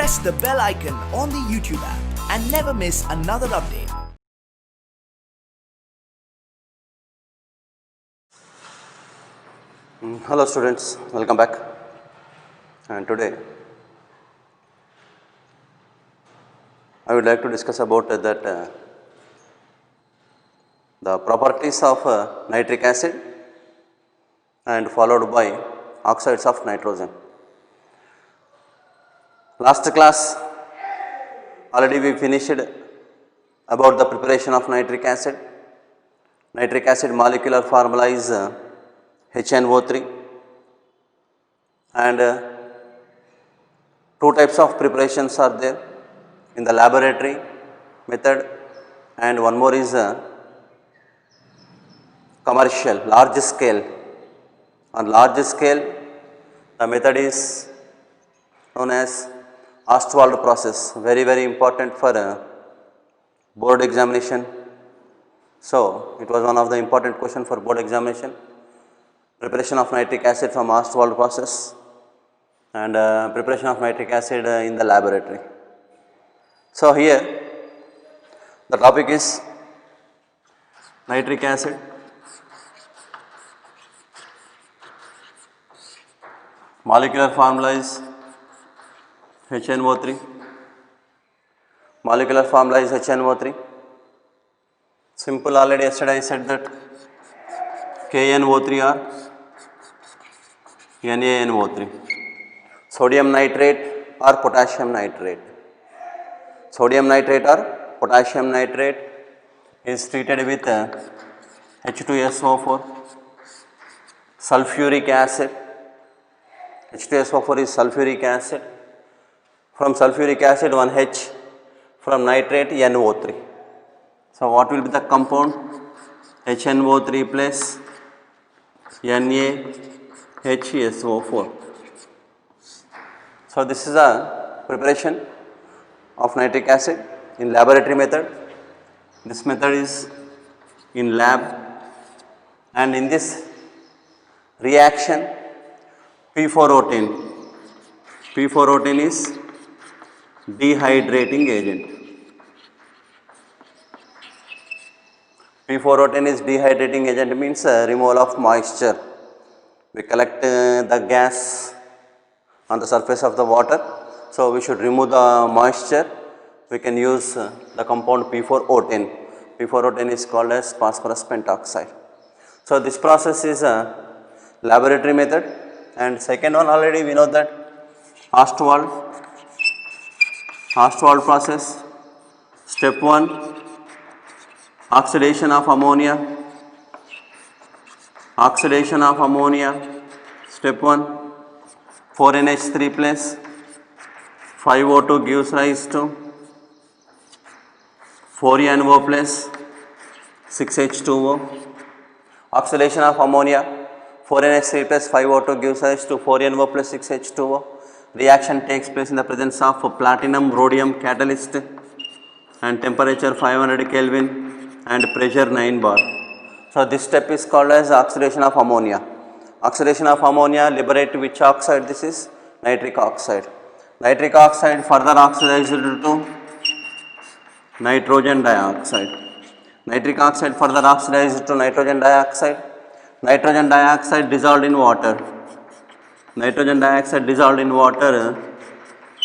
press the bell icon on the YouTube app and never miss another update. Hello students, welcome back. And today I would like to discuss about the properties of nitric acid and followed by oxides of nitrogen. Last class already we finished about the preparation of nitric acid. Nitric acid molecular formula is HNO3, and two types of preparations are there in the laboratory method, and one more is commercial, large scale. On large scale, the method is known as Ostwald process, very important for board examination. So it was one of the important question for board examination. Preparation of nitric acid from Ostwald process and preparation of nitric acid in the laboratory. So here the topic is nitric acid, molecular formula is HNO3, molecular formula is HNO3. Simple, already yesterday I said that KNO3 or NaNO3, sodium nitrate or potassium nitrate. Sodium nitrate or potassium nitrate is treated with H2SO4, sulfuric acid. H2SO4 is sulfuric acid. From sulfuric acid, one H, from nitrate NO3. So what will be the compound? HNO3 plus NaHSO4. So this is a preparation of nitric acid in laboratory method. This method is in lab, and in this reaction P4O10 is dehydrating agent. P4O10 is dehydrating agent, means removal of moisture. We collect the gas on the surface of the water, so we should remove the moisture. We can use the compound P4O10. P4O10 is called as phosphorus pentoxide. So this process is a laboratory method, and second one already we know that Ostwald process. Step 1, oxidation of ammonia. Step 1, 4NH3 plus 5O2 gives rise to 4NO plus 6H2O. Oxidation of ammonia, 4NH3 plus 5O2 gives rise to 4NO plus 6H2O. Reaction takes place in the presence of platinum rhodium catalyst and temperature 500 Kelvin and pressure 9 bar. So this step is called as oxidation of ammonia. Oxidation of ammonia liberate which oxide? This is nitric oxide. Nitric oxide further oxidized to nitrogen dioxide. Nitric oxide further oxidized to nitrogen dioxide. Nitrogen dioxide dissolved in water. Nitrogen dioxide dissolved in water,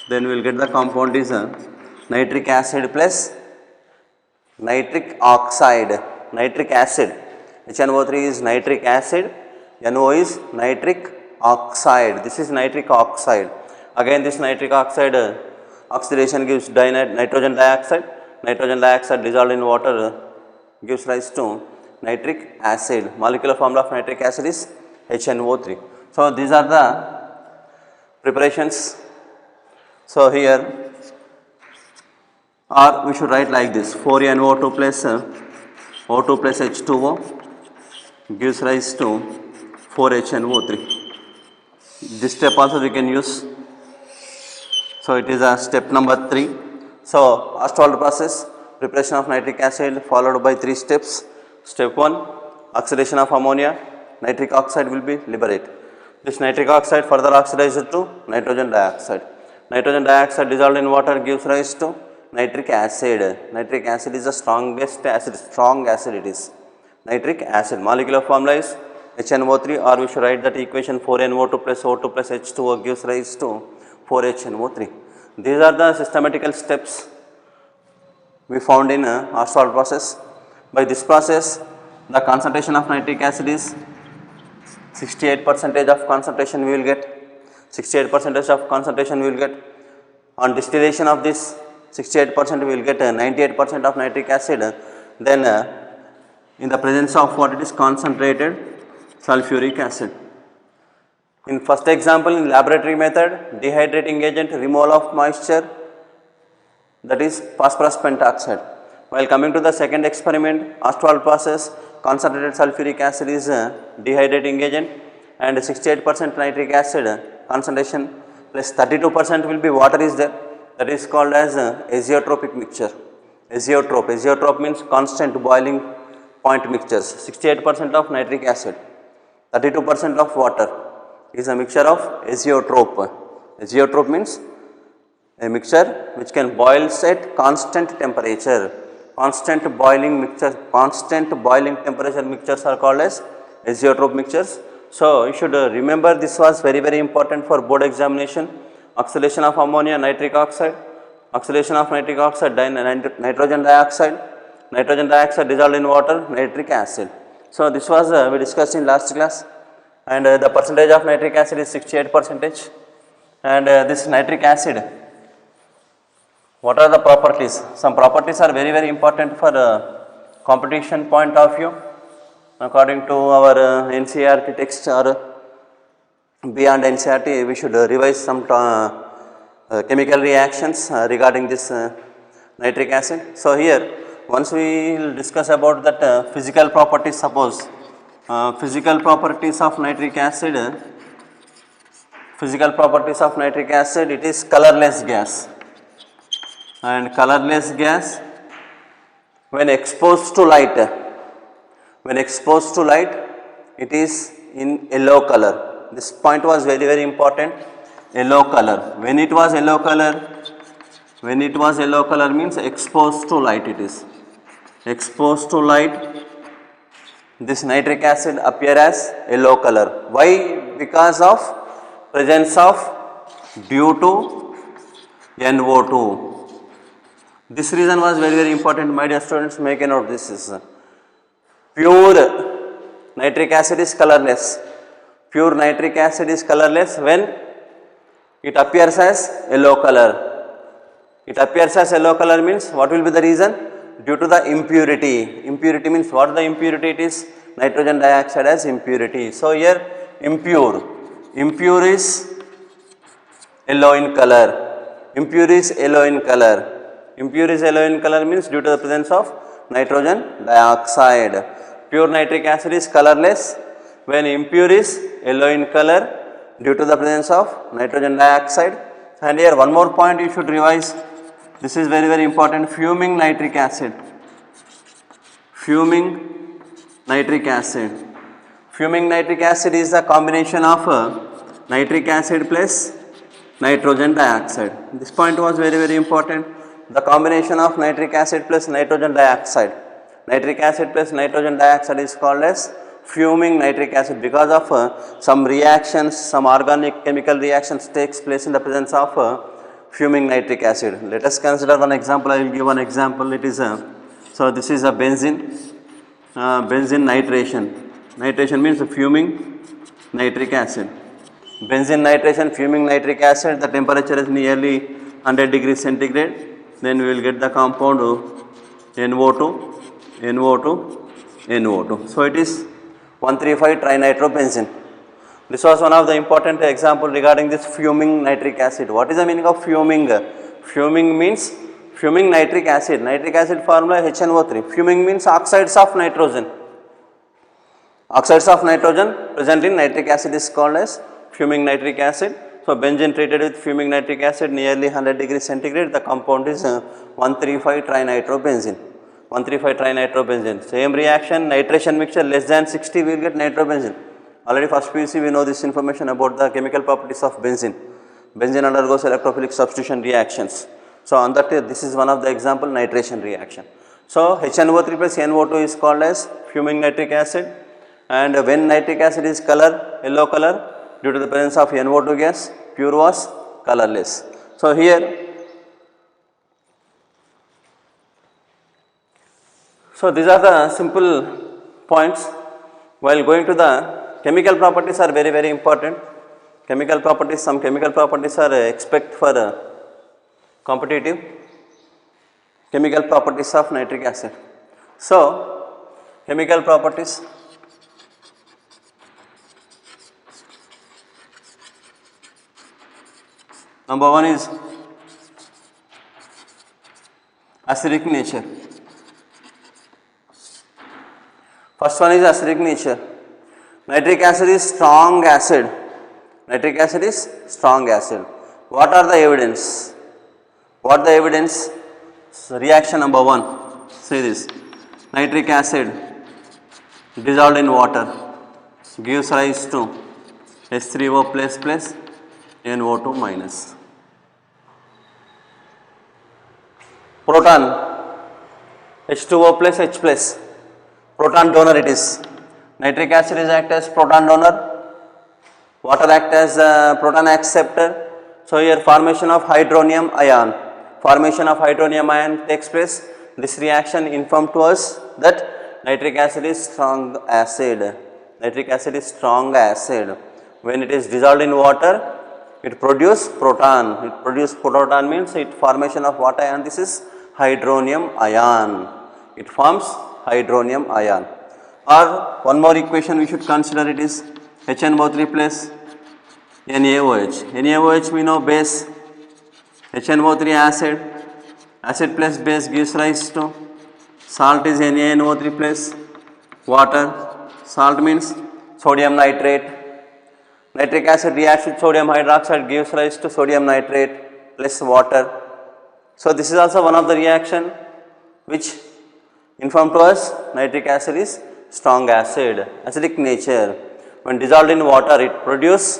then we will get the compound is nitric acid plus nitric oxide. Nitric acid, HNO3 is nitric acid, NO is nitric oxide. This is nitric oxide. Again this nitric oxide oxidation gives nitrogen dioxide. Nitrogen dioxide dissolved in water gives rise to nitric acid. Molecular formula of nitric acid is HNO3. So these are the preparations. So here, or we should write like this: 4NO2 plus O2 plus H2O gives rise to 4HNO3. This step also we can use. So it is a step number 3. So Ostwald process, preparation of nitric acid followed by 3 steps. Step 1, oxidation of ammonia, nitric oxide will be liberated. This nitric oxide further oxidized to nitrogen dioxide. Nitrogen dioxide dissolved in water gives rise to nitric acid. Nitric acid is the strongest acid, strong acid it is. Nitric acid, molecular formula is HNO3, or we should write that equation 4NO2 plus O2 plus H2O gives rise to 4HNO3. These are the systematical steps we found in Ostwald process. By this process, the concentration of nitric acid is 68% of concentration we will get. 68% of concentration we will get. On distillation of this 68% we will get 98% of nitric acid. Then in the presence of what it is, concentrated sulfuric acid. In first example, in laboratory method, dehydrating agent, removal of moisture, that is phosphorus pentoxide. While coming to the second experiment, Ostwald process, concentrated sulfuric acid is a dehydrating agent and 68% nitric acid concentration plus 32% will be water is there, that is called as azeotropic mixture. Azeotrope means constant boiling point mixtures. 68% of nitric acid, 32% of water is a mixture of azeotrope. Azeotrope means a mixture which can boil at constant temperature. Constant boiling temperature mixtures are called as azeotrope mixtures. So you should remember this was very important for board examination. Oxidation of ammonia, nitric oxide, oxidation of nitric oxide, nitrogen dioxide dissolved in water, nitric acid. So this was we discussed in last class, and the percentage of nitric acid is 68%. And this nitric acid, what are the properties? Some properties are very important for competition point of view. According to our NCERT text or beyond NCERT, we should revise some chemical reactions regarding this nitric acid. So here once we will discuss about that physical properties. Suppose physical properties of nitric acid, it is colorless gas, and colorless gas when exposed to light, it is in yellow color. This point was very important. Yellow color. When it was yellow color means exposed to light it is. Exposed to light, this nitric acid appear as yellow color. Why? Because of presence of due to NO2. This reason was very important. My dear students, make a note. This is pure nitric acid is colorless. Pure nitric acid is colorless when it appears as yellow color. It appears as yellow color means what will be the reason? Due to the impurity. Impurity means what the impurity it is? Nitrogen dioxide as impurity. So here impure is yellow in color. Impure is yellow in color means due to the presence of nitrogen dioxide. Pure nitric acid is colorless when impure is yellow in color due to the presence of nitrogen dioxide. And here one more point you should revise. This is very important. Fuming nitric acid. Fuming nitric acid is the combination of nitric acid plus nitrogen dioxide. This point was very important. The combination of nitric acid plus nitrogen dioxide. Nitric acid plus nitrogen dioxide is called as fuming nitric acid because of some reactions, some organic chemical reactions takes place in the presence of fuming nitric acid. Let us consider one example. I will give one example. It is so this is a benzene nitration. Nitration means fuming nitric acid. Benzene nitration, fuming nitric acid. The temperature is nearly 100 degrees centigrade. Then we will get the compound NO2. So it is 1,3,5-trinitropenzene. This was one of the important example regarding this fuming nitric acid. What is the meaning of fuming? Fuming means fuming nitric acid. Nitric acid formula HNO3. Fuming means oxides of nitrogen. Oxides of nitrogen present in nitric acid is called as fuming nitric acid. So benzene treated with fuming nitric acid nearly 100 degrees centigrade. The compound is 1,3,5-trinitropenzene. 1,3,5-trinitropenzene. Same reaction, nitration mixture less than 60, we will get nitrobenzene. Already first PUC we know this information about the chemical properties of benzene. Benzene undergoes electrophilic substitution reactions. So on that this is one of the example nitration reaction. So HNO3 plus NO2 is called as fuming nitric acid, and when nitric acid is yellow color, due to the presence of NO2 gas, pure was colorless. So here, so these are the simple points. While going to the chemical properties are very important. Chemical properties, some chemical properties are expect for competitive chemical properties of nitric acid. So chemical properties, number one is acidic nature. First one is acidic nature. Nitric acid is strong acid. Nitric acid is strong acid. What are the evidence? What the evidence? So reaction number one. Say this. Nitric acid dissolved in water gives rise to H3O plus NO2 minus. Proton H2O plus H plus. Proton donor it is. Nitric acid is act as proton donor. Water act as proton acceptor. So here formation of hydronium ion. Formation of hydronium ion takes place. This reaction informed to us that nitric acid is strong acid. Nitric acid is strong acid. When it is dissolved in water, it produces proton. It produces proton means it formation of what ion? This is hydronium ion. It forms hydronium ion. Or one more equation we should consider, it is HNO3 plus NaOH. NaOH we know base, HNO3 acid, acid plus base gives rise to salt is NaNO3 plus water. Salt means sodium nitrate. Nitric acid reacts with sodium hydroxide, gives rise to sodium nitrate plus water. So this is also one of the reaction which inform to us nitric acid is strong acid. Acidic nature. When dissolved in water, it produces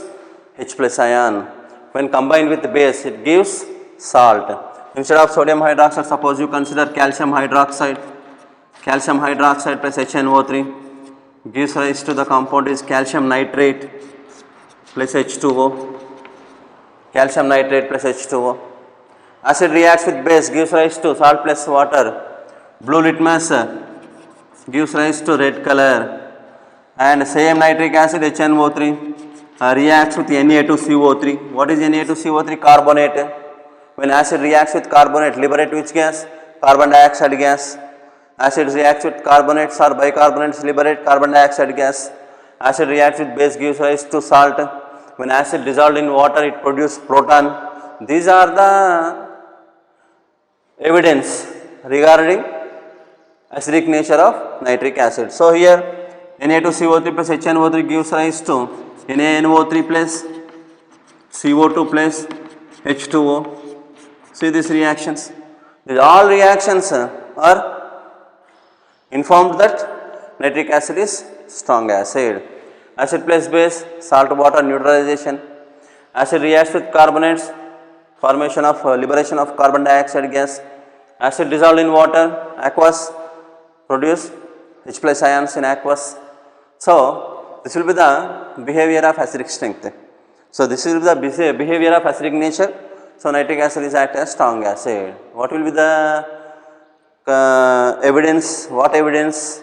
H plus ion. When combined with base, it gives salt. Instead of sodium hydroxide, suppose you consider calcium hydroxide. Calcium hydroxide plus HNO3 gives rise to the compound is calcium nitrate plus H2O. Calcium nitrate plus H2O. Acid reacts with base, gives rise to salt plus water. Blue litmus gives rise to red color. And same nitric acid HNO3 reacts with Na2CO3. What is Na2CO3? Carbonate. When acid reacts with carbonate, liberate which gas? Carbon dioxide gas. Acid reacts with carbonates or bicarbonates, liberate carbon dioxide gas. Acid reacts with base, gives rise to salt. When acid dissolved in water, it produces proton. These are the evidence regarding acidic nature of nitric acid. So here Na2CO3 plus HNO3 gives rise to NaNO3 plus CO2 plus H2O. See these reactions. These all reactions are informed that nitric acid is strong acid. Acid plus base, salt water neutralization. Acid reacts with carbonates, formation of liberation of carbon dioxide gas. Acid dissolved in water, aqueous, produce H plus ions in aqueous. So this will be the behavior of acidic strength. So this will be the behavior of acidic nature. So nitric acid is act as strong acid. What will be the evidence? What evidence?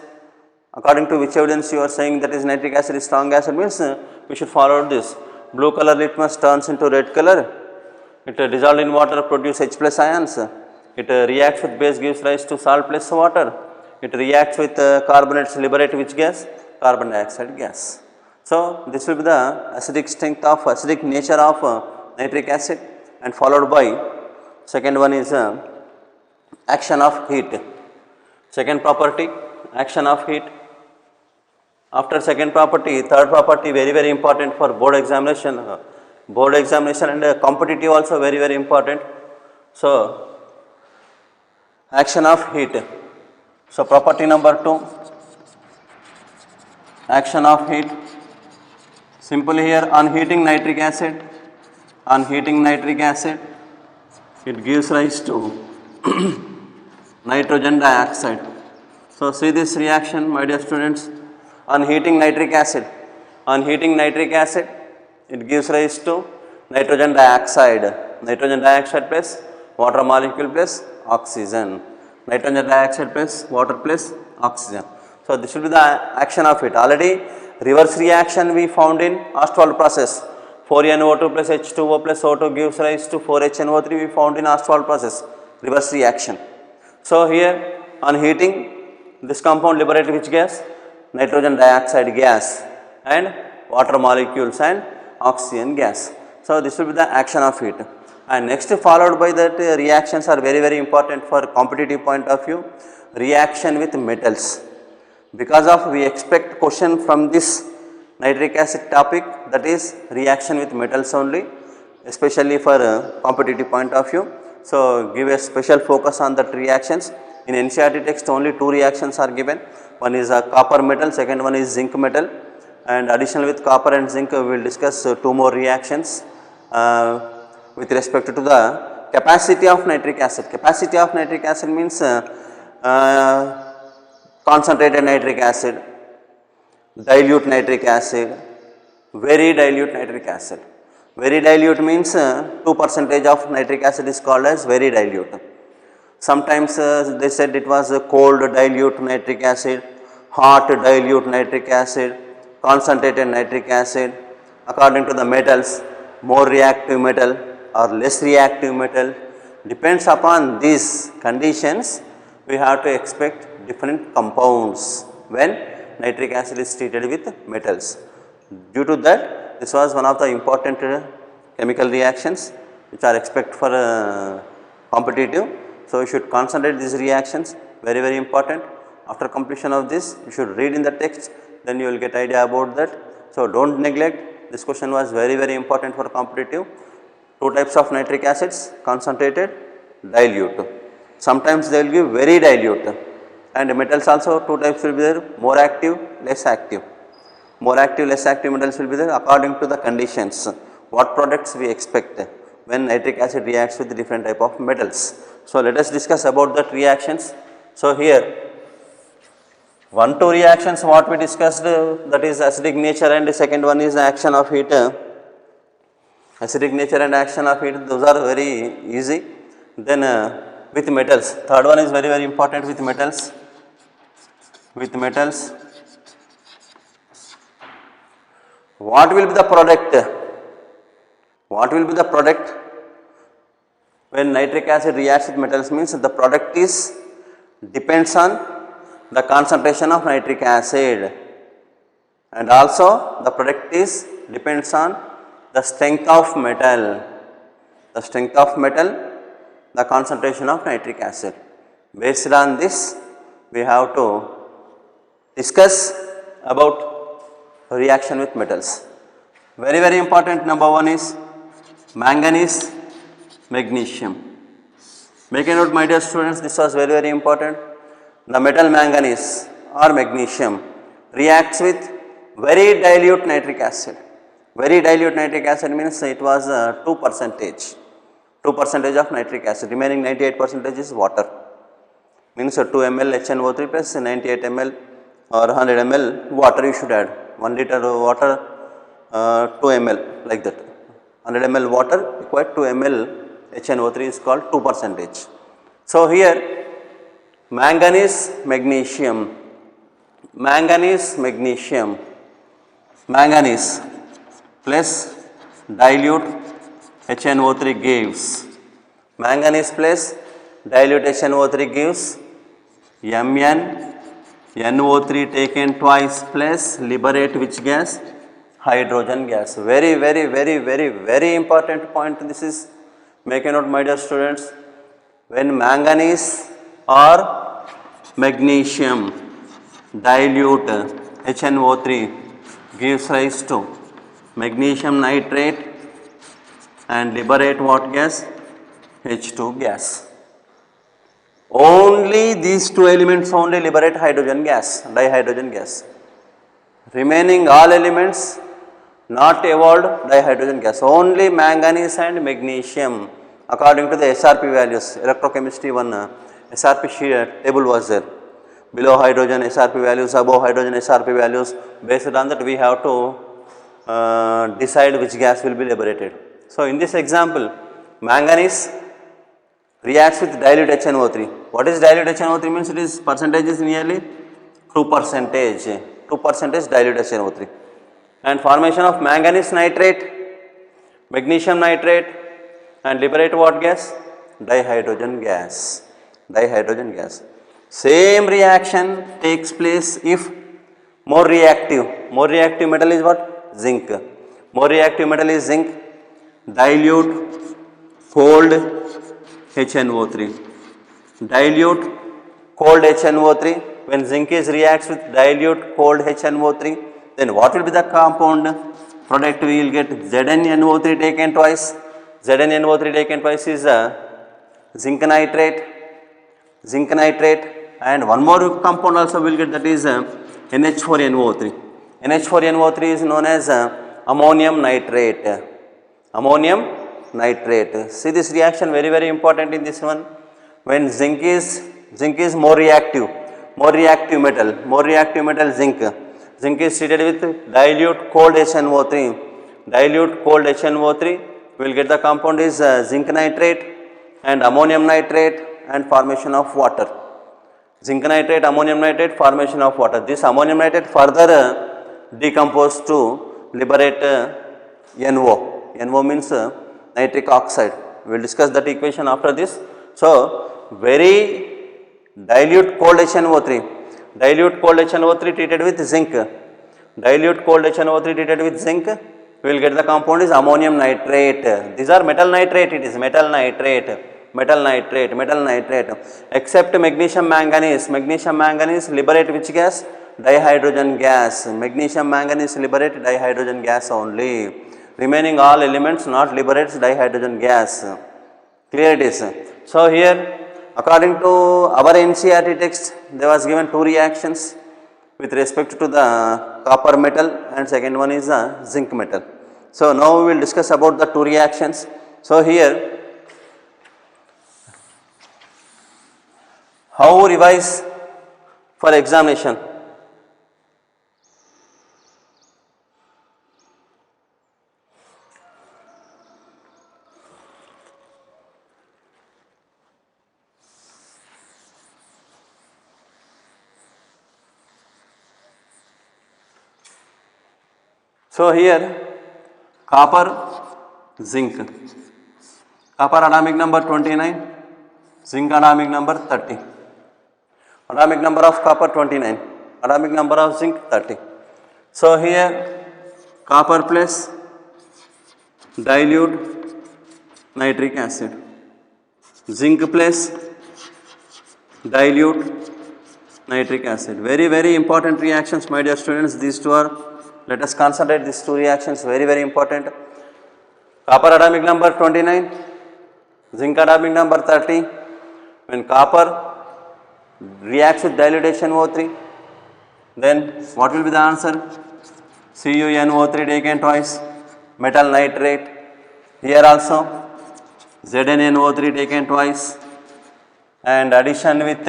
According to which evidence you are saying that is nitric acid is strong acid means we should follow this. Blue color litmus turns into red color. It dissolved in water produce H plus ions. It reacts with base, gives rise to salt plus water. It reacts with carbonates, liberate which gas? Carbon dioxide gas. So this will be the acidic strength of acidic nature of nitric acid, and followed by second one is action of heat. Second property, action of heat. After second property, third property very important for board examination and competitive also very important. So action of heat. So property number 2, action of heat. Simply here, on heating nitric acid, On heating nitric acid, it gives rise to nitrogen dioxide. So see this reaction, my dear students. On heating nitric acid, it gives rise to nitrogen dioxide. Nitrogen dioxide plus water molecule plus oxygen. Nitrogen dioxide plus water plus oxygen. So this will be the action of it. Already reverse reaction we found in Ostwald process. 4NO2 plus H2O plus O2 gives rise to 4HNO3 we found in Ostwald process. Reverse reaction. So here on heating, this compound liberates which gas? Nitrogen dioxide gas and water molecules and oxygen gas. So this will be the action of it. And next followed by that reactions are very important for competitive point of view. Reaction with metals. Because of we expect question from this nitric acid topic, that is reaction with metals only, especially for competitive point of view. So give a special focus on that reactions. In NCERT text only 2 reactions are given. One is a copper metal, second one is zinc metal, and additional with copper and zinc we will discuss 2 more reactions with respect to the capacity of nitric acid. Capacity of nitric acid means concentrated nitric acid, dilute nitric acid, very dilute nitric acid. Very dilute means 2% of nitric acid is called as very dilute. Sometimes they said it was a cold dilute nitric acid, hot dilute nitric acid, concentrated nitric acid. According to the metals, more reactive metal or less reactive metal, depends upon these conditions we have to expect different compounds when nitric acid is treated with metals. Due to that, this was one of the important chemical reactions which are expected for competitive. So you should concentrate these reactions, very important. After completion of this, you should read in the text, then you will get idea about that. So don't neglect, this question was very important for competitive. 2 types of nitric acids, concentrated, dilute. Sometimes they will give very dilute, and metals also 2 types will be there, more active, less active. More active, less active metals will be there according to the conditions, what products we expect when nitric acid reacts with different type of metals. So let us discuss about that reactions. So here 1-2 reactions what we discussed, that is acidic nature, and the second one is the action of heat. Acidic nature and action of heat, those are very easy. Then with metals, third one is very important with metals. With metals, what will be the product? What will be the product when nitric acid reacts with metals? Means the product is depends on the concentration of nitric acid, and also the product is depends on the strength of metal. The strength of metal, the concentration of nitric acid. Based on this, we have to discuss about reaction with metals. Very important. Number 1 is manganese, magnesium. Make a note, my dear students, this was very important. The metal manganese or magnesium reacts with very dilute nitric acid. Very dilute nitric acid means it was 2% of nitric acid, remaining 98% is water. Means 2 ml HNO3 plus 98 ml or 100 ml water you should add. 1 liter water 2 ml like that. 100 ml water required 2 ml HNO3 is called 2%. So here manganese, magnesium, manganese plus dilute HNO3 gives, manganese plus dilute HNO3 gives MnNO3 taken twice plus liberate which gas? Hydrogen gas. Very important point this is. Make a note, my dear students. When manganese or magnesium dilute HNO3 gives rise to magnesium nitrate and liberate what gas? H2 gas. Only these 2 elements only liberate hydrogen gas, dihydrogen gas. Remaining all elements not evolved dihydrogen gas. Only manganese and magnesium according to the SRP values. Electrochemistry one SRP sheet table was there. Below hydrogen SRP values, above hydrogen SRP values. Based on that we have to decide which gas will be liberated. So in this example, manganese reacts with dilute HNO3. What is dilute HNO3 means? It is percentage is nearly 2%, 2% dilute HNO3. And formation of manganese nitrate, magnesium nitrate and liberate what gas? Dihydrogen gas. Dihydrogen gas. Same reaction takes place if more reactive metal is what? Zinc. More reactive metal is zinc. Dilute cold HNO3. Dilute cold HNO3. When zinc is reacts with dilute cold HNO3, then what will be the compound product? We will get ZnNO3 taken twice. ZnNO3 taken twice is zinc nitrate, and one more compound also will get, that is NH4NO3. NH4NO3 is known as ammonium nitrate. Ammonium nitrate. See this reaction very important in this one. When zinc is more reactive metal zinc. Zinc is treated with dilute cold HNO3. Dilute cold HNO3 will get the compound is zinc nitrate and ammonium nitrate and formation of water. Zinc nitrate, ammonium nitrate, formation of water. This ammonium nitrate further decomposed to liberate NO. NO means nitric oxide. We will discuss that equation after this. So, very dilute cold HNO3. Dilute cold HNO3 treated with zinc. Dilute cold HNO3 treated with zinc. We will get the compound is ammonium nitrate. These are metal nitrate. It is metal nitrate. Except magnesium manganese. Magnesium manganese liberate which gas? Dihydrogen gas. Magnesium manganese liberate dihydrogen gas only. Remaining all elements not liberates dihydrogen gas. Clear it is. So here, according to our NCERT text, there was given two reactions with respect to the copper metal and second one is the zinc metal. So now we will discuss about the two reactions. So here, how revise for examination? So here, copper, zinc. Copper atomic number 29, zinc atomic number 30. Atomic number of copper 29, atomic number of zinc 30. So here, copper plus dilute nitric acid, zinc plus dilute nitric acid. Very important reactions, my dear students. These two are, let us concentrate these two reactions, very important. Copper atomic number 29, zinc atomic number 30. When copper reacts with dilute HNO3, then what will be the answer? CuNO3 taken twice, metal nitrate. Here also ZnNO3 taken twice, and addition with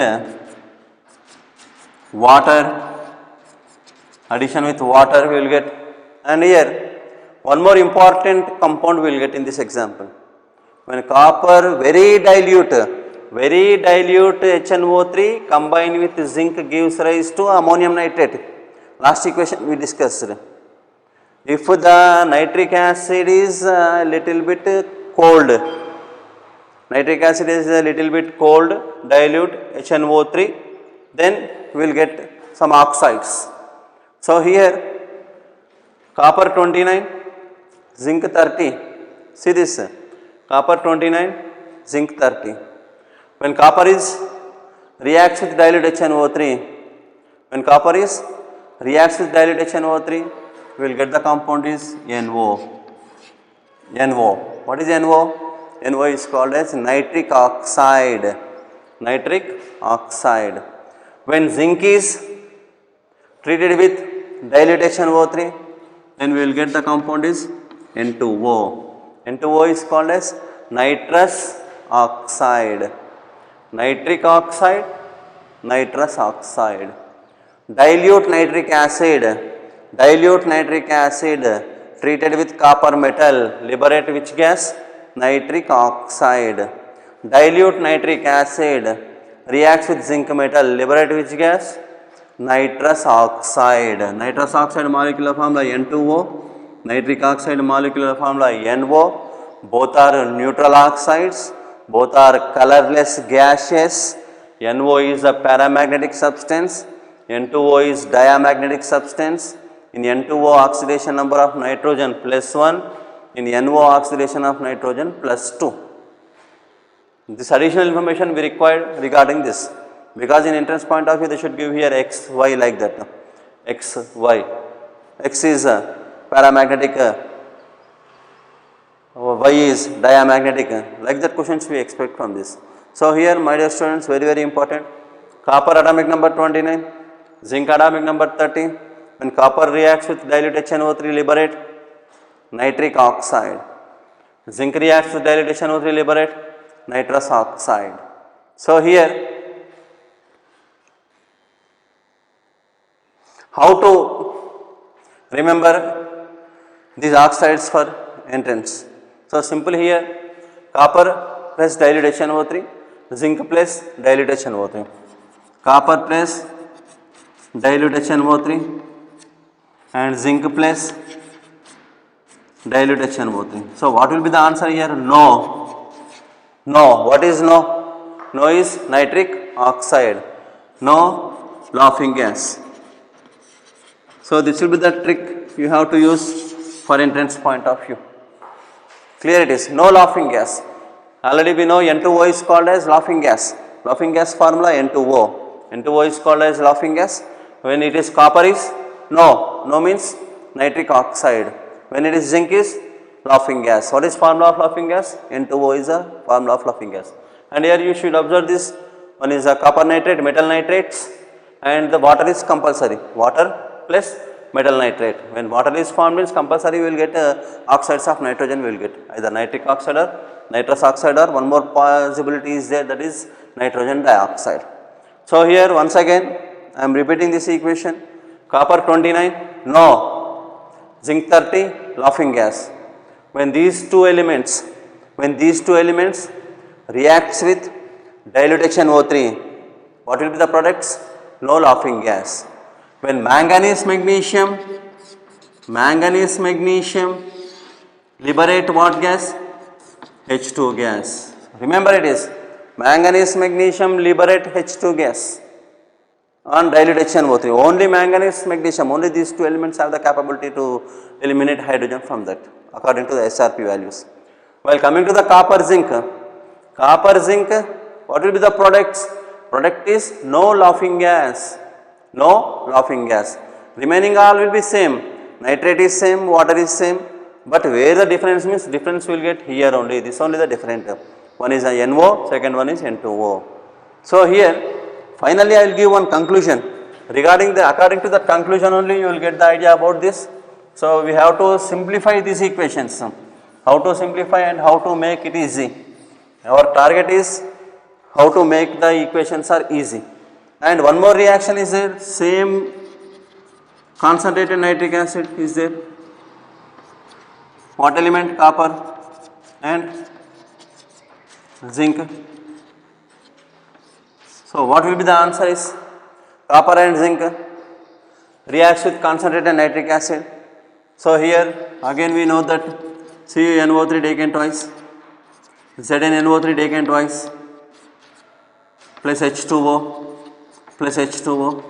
water. Addition with water we will get, and here one more important compound we will get in this example. When copper very dilute HNO3 combined with zinc gives rise to ammonium nitrate. Last equation we discussed. If the nitric acid is a little bit cold, dilute HNO3, then we will get some oxides. So here copper 29, zinc 30. See this, copper 29, zinc 30. When copper is reacts with dilute HNO3, we will get the compound is NO. What is NO? NO is called as nitric oxide. When zinc is treated with dilute HNO3, then we will get the compound is N2O. N2O is called as nitrous oxide. Nitric oxide, nitrous oxide. Dilute nitric acid treated with copper metal, liberate which gas? Nitric oxide. Dilute nitric acid reacts with zinc metal, liberate which gas? Nitrous oxide. Nitrous oxide molecular formula N2O, nitric oxide molecular formula NO. Both are neutral oxides, both are colorless gases. NO is a paramagnetic substance, N2O is diamagnetic substance. In N2O oxidation number of nitrogen +1, in NO oxidation of nitrogen +2. This additional information we required regarding this, because in entrance point of view they should give here X, Y like that. X, Y. X is paramagnetic, Y is diamagnetic. Like that questions we expect from this. So here my dear students, very important. Copper atomic number 29, zinc atomic number 30. When copper reacts with dilute HNO3, liberate nitric oxide. Zinc reacts with dilute HNO3, liberate nitrous oxide. So here, how to remember these oxides for entrance? So simple here, copper plus dilute HNO3, zinc plus dilute HNO3. Copper plus dilute HNO3 and zinc plus dilute HNO3. So what will be the answer here? No. No. What is no? No is nitric oxide. No laughing gas. So this will be the trick you have to use for entrance point of view. Clear it is. No laughing gas. Already we know N2O is called as laughing gas. Laughing gas formula N2O. N2O is called as laughing gas. When it is copper is no. No means nitric oxide. When it is zinc is laughing gas. What is formula of laughing gas? N2O is a formula of laughing gas. And here you should observe this. One is a copper nitrate, metal nitrates, and the water is compulsory. Water plus metal nitrate. When water is formed means compulsory we will get oxides of nitrogen, we will get either nitric oxide or nitrous oxide, or one more possibility is there, that is nitrogen dioxide. So here once again I am repeating this equation. Copper 29, no. Zinc 30, laughing gas. When these two elements reacts with dilute HNO3, what will be the products? No laughing gas. When manganese magnesium liberate what gas? H2 gas. Remember it is manganese magnesium liberate H2 gas on dilute HNO3. Only manganese magnesium, only these two elements have the capability to eliminate hydrogen from that according to the SRP values. While coming to the copper zinc, what will be the products? Product is no laughing gas. No laughing gas. Remaining all will be same. Nitrate is same, water is same, but where the difference means, difference will get here only. This only the different. One is a NO, second one is N2O. So here finally I will give one conclusion. Regarding the, according to that conclusion only you will get the idea about this. So we have to simplify these equations. How to simplify and how to make it easy. Our target is how to make the equations are easy. And one more reaction is there, same concentrated nitric acid is there. What element? Copper and zinc. So what will be the answer is copper and zinc reacts with concentrated nitric acid. So here again we know that CuNO3 taken twice, ZnNO3 taken twice, plus H2O plus H2O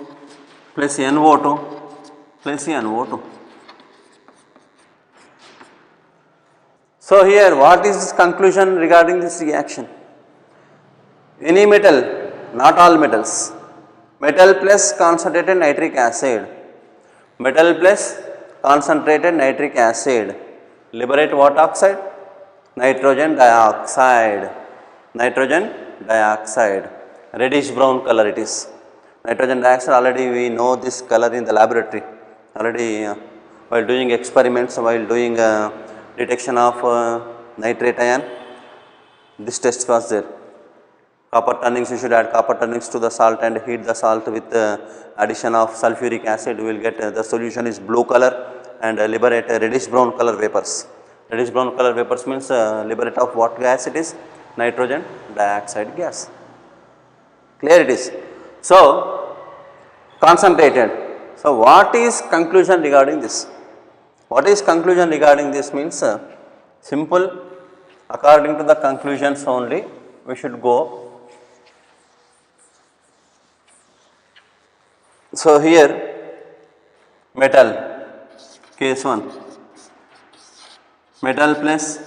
plus NO2 plus NO2. So here what is this conclusion regarding this reaction? Any metal, not all metals, metal plus concentrated nitric acid, metal plus concentrated nitric acid, liberate what oxide? Nitrogen dioxide, reddish brown color it is. Nitrogen dioxide, already we know this color in the laboratory, already while doing experiments, while doing detection of nitrate ion. This test was there. Copper turnings, you should add copper turnings to the salt and heat the salt with addition of sulfuric acid. We will get the solution is blue color and liberate reddish brown color vapors. Reddish brown color vapors means liberate of what gas it is? Nitrogen dioxide gas. Clear it is. So, concentrated. So, what is conclusion regarding this? What is conclusion regarding this means simple, according to the conclusions only we should go. So, here metal case 1, metal plus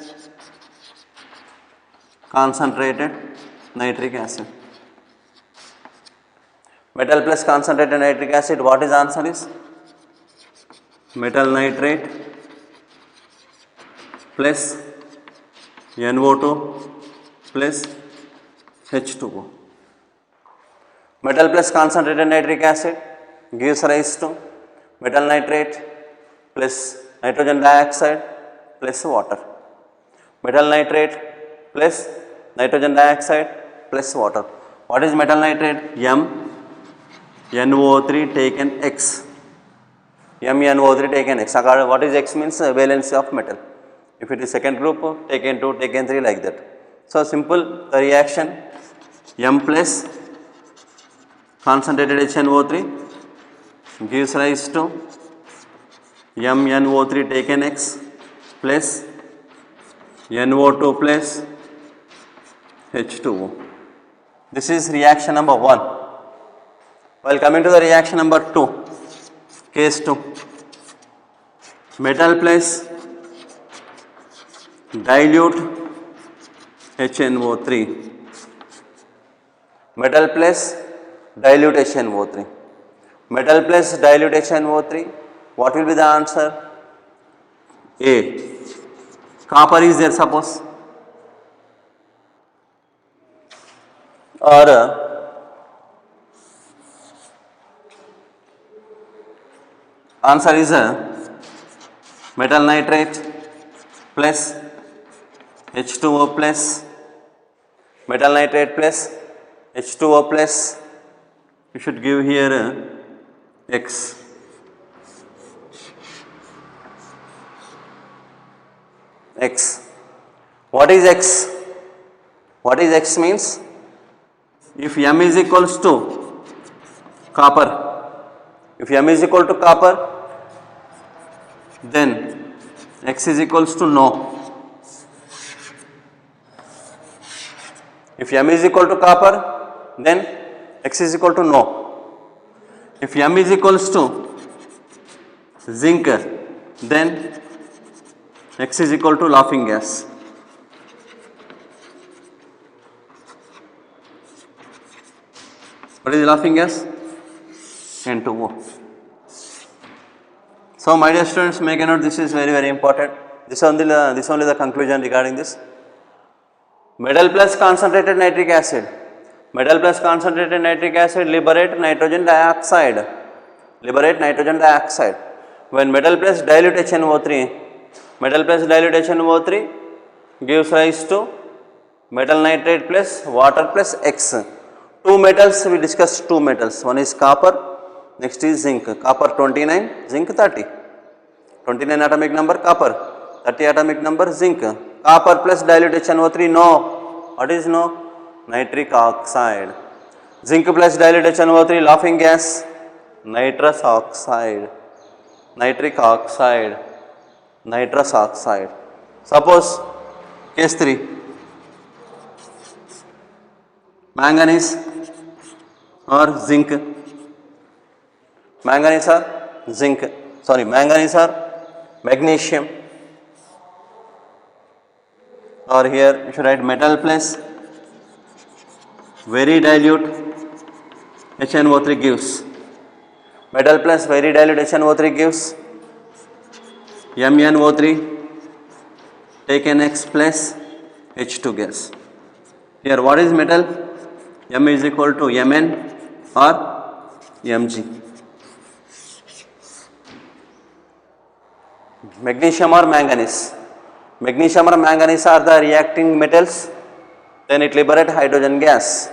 concentrated nitric acid. Metal plus concentrated nitric acid, what is answer is? Metal nitrate plus NO2 plus H2O. Metal plus concentrated nitric acid gives rise to metal nitrate plus nitrogen dioxide plus water. Metal nitrate plus nitrogen dioxide plus water. What is metal nitrate? MnO3 taken X. MnO3 taken X. What is X means? Valency of metal. If it is second group, taken 2, taken 3 like that. So, simple the reaction M plus concentrated HNO3 gives rise to MnO3 taken X plus NO2 plus H2O. This is reaction number 1. While coming to the reaction number 2, case 2, metal plus dilute HNO3, metal plus dilute HNO3, metal plus dilute HNO3, what will be the answer? A. Copper is there suppose, or answer is metal nitrate plus H2O plus metal nitrate plus H2O plus, you should give here X. X. What is X? What is X means? If M is equals to copper, if M is equal to copper, then X is equals to no. If M is equal to copper, then X is equal to no. If M is equals to zinc, then X is equal to laughing gas. What is laughing gas? N2O. So, my dear students, make a note, this is very important. This only the conclusion regarding this. Metal plus concentrated nitric acid. Metal plus concentrated nitric acid liberate nitrogen dioxide. Liberate nitrogen dioxide. When metal plus dilute HNO3, metal plus dilute HNO3 gives rise to metal nitrate plus water plus X. Two metals, we discussed two metals. One is copper, next is zinc. Copper 29, zinc 30. 29 atomic number copper, 30 atomic number zinc. Copper plus dilute HNO3, no. What is no? Nitric oxide. Zinc plus dilute HNO3, laughing gas, nitrous oxide. Nitric oxide, nitrous oxide. Suppose case 3, manganese or zinc. Manganese or zinc, sorry, manganese or magnesium, or here you should write metal plus very dilute HNO3 gives, metal plus very dilute HNO3 gives MnO3 taken X plus H2 gas. Here what is metal? M is equal to Mn or Mg. Magnesium or manganese. Magnesium or manganese are the reacting metals, then it liberates hydrogen gas.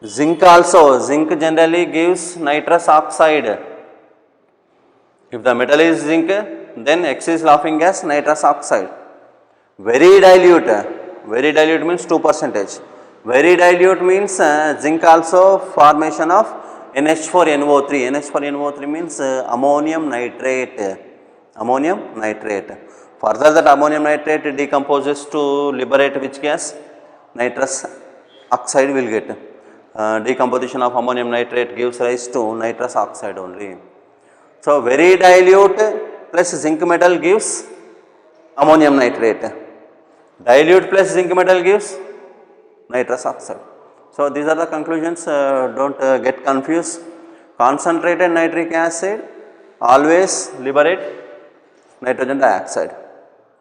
Zinc also, zinc generally gives nitrous oxide. If the metal is zinc, then X is laughing gas, nitrous oxide. Very dilute means 2%. Very dilute means zinc also formation of NH4NO3. NH4NO3 means ammonium nitrate. Ammonium nitrate. Further that ammonium nitrate decomposes to liberate which gas? Nitrous oxide will get. Decomposition of ammonium nitrate gives rise to nitrous oxide only. So, very dilute plus zinc metal gives ammonium nitrate. Dilute plus zinc metal gives nitrous oxide. So, these are the conclusions, do not get confused. Concentrated nitric acid always liberate nitrogen dioxide.